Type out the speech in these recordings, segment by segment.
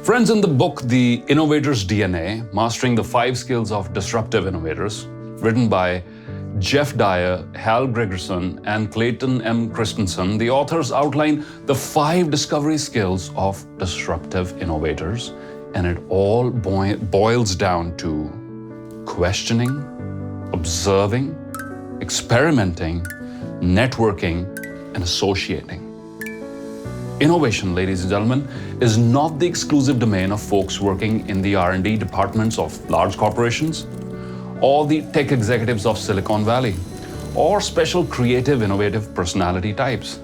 Friends, in the book, The Innovator's DNA, Mastering the 5 Skills of Disruptive Innovators, written by Jeff Dyer, Hal Gregerson, and Clayton M. Christensen, the authors outline the 5 discovery skills of disruptive innovators, and it all boils down to questioning, observing, experimenting, networking, and associating. Innovation, ladies and gentlemen, is not the exclusive domain of folks working in the R&D departments of large corporations, or the tech executives of Silicon Valley, or special creative, innovative personality types.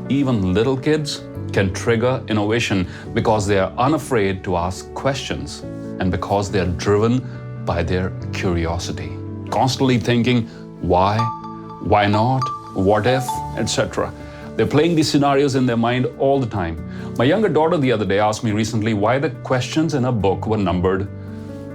Even little kids can trigger innovation because they are unafraid to ask questions and because they are driven by their curiosity, constantly thinking why not, what if, etc. They're playing these scenarios in their mind all the time. My younger daughter the other day asked me recently why the questions in her book were numbered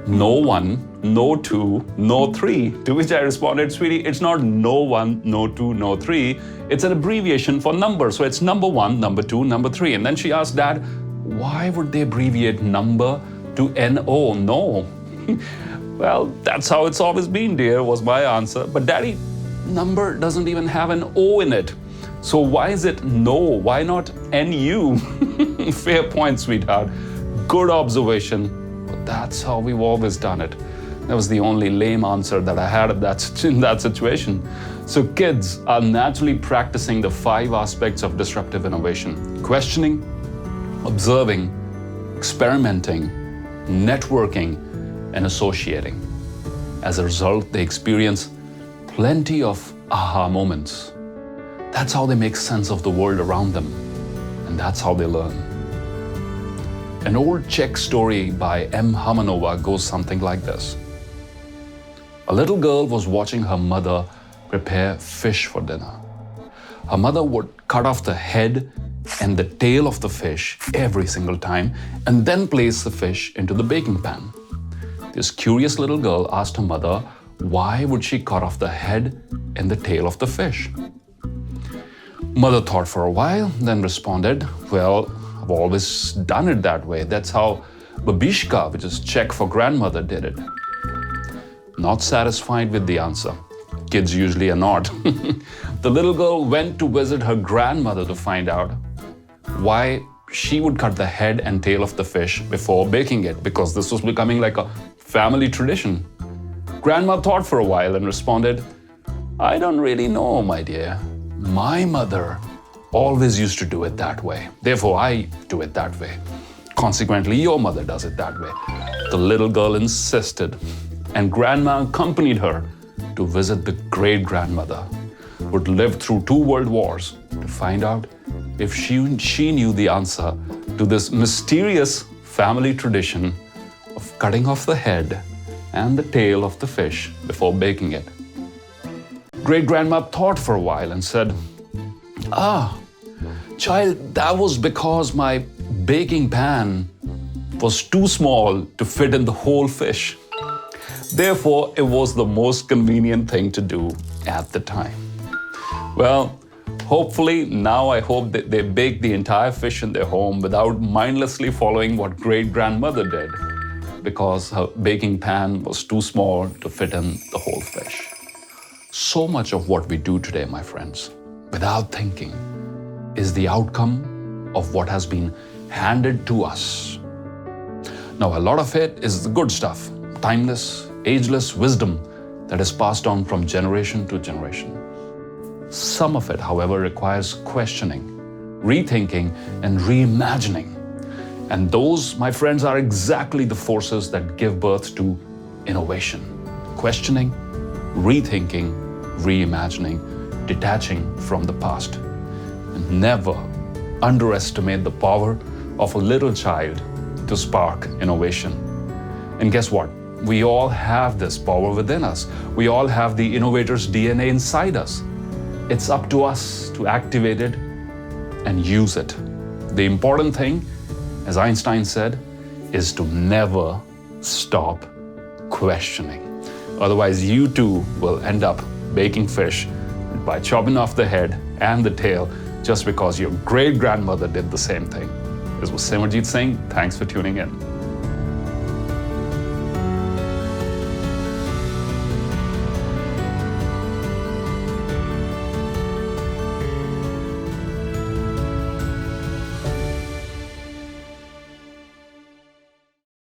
no 1, no 2, no 3. To which I responded, sweetie, it's not no 1, no 2, no 3. It's an abbreviation for number. So it's number 1, number 2, number 3. And then she asked, Dad, why would they abbreviate number to N-O? No. Well, that's how it's always been, dear, was my answer. But Daddy, number doesn't even have an O in it. So why is it no? Why not NU? Fair point, sweetheart. Good observation. But that's how we've always done it. That was the only lame answer that I had in that situation. So kids are naturally practicing the 5 aspects of disruptive innovation: questioning, observing, experimenting, networking, and associating. As a result, they experience plenty of aha moments. That's how they make sense of the world around them, and that's how they learn. An old Czech story by M. Hamanova goes something like this. A little girl was watching her mother prepare fish for dinner. Her mother would cut off the head and the tail of the fish every single time and then place the fish into the baking pan. This curious little girl asked her mother why would she cut off the head and the tail of the fish. Mother thought for a while, then responded, well, I've always done it that way. That's how Babishka, which is Czech for grandmother, did it. Not satisfied with the answer. Kids usually are not. The little girl went to visit her grandmother to find out why she would cut the head and tail of the fish before baking it, because this was becoming like a family tradition. Grandma thought for a while and responded, I don't really know, my dear. My mother always used to do it that way. Therefore, I do it that way. Consequently, your mother does it that way. The little girl insisted, and Grandma accompanied her to visit the great-grandmother who had lived through 2 world wars to find out if she knew the answer to this mysterious family tradition of cutting off the head and the tail of the fish before baking it. Great-grandma thought for a while and said, child, that was because my baking pan was too small to fit in the whole fish. Therefore, it was the most convenient thing to do at the time. Well, hopefully, now I hope that they bake the entire fish in their home without mindlessly following what great-grandmother did, because her baking pan was too small to fit in the whole fish. So much of what we do today, my friends, without thinking, is the outcome of what has been handed to us. Now, a lot of it is the good stuff, timeless, ageless wisdom that is passed on from generation to generation. Some of it, however, requires questioning, rethinking, and reimagining. And those, my friends, are exactly the forces that give birth to innovation. Questioning, rethinking, reimagining, detaching from the past. And never underestimate the power of a little child to spark innovation. And guess what? We all have this power within us. We all have the innovator's DNA inside us. It's up to us to activate it and use it. The important thing, as Einstein said, is to never stop questioning. Otherwise, you too will end up baking fish by chopping off the head and the tail just because your great-grandmother did the same thing. This was Simerjeet Singh. Thanks for tuning in.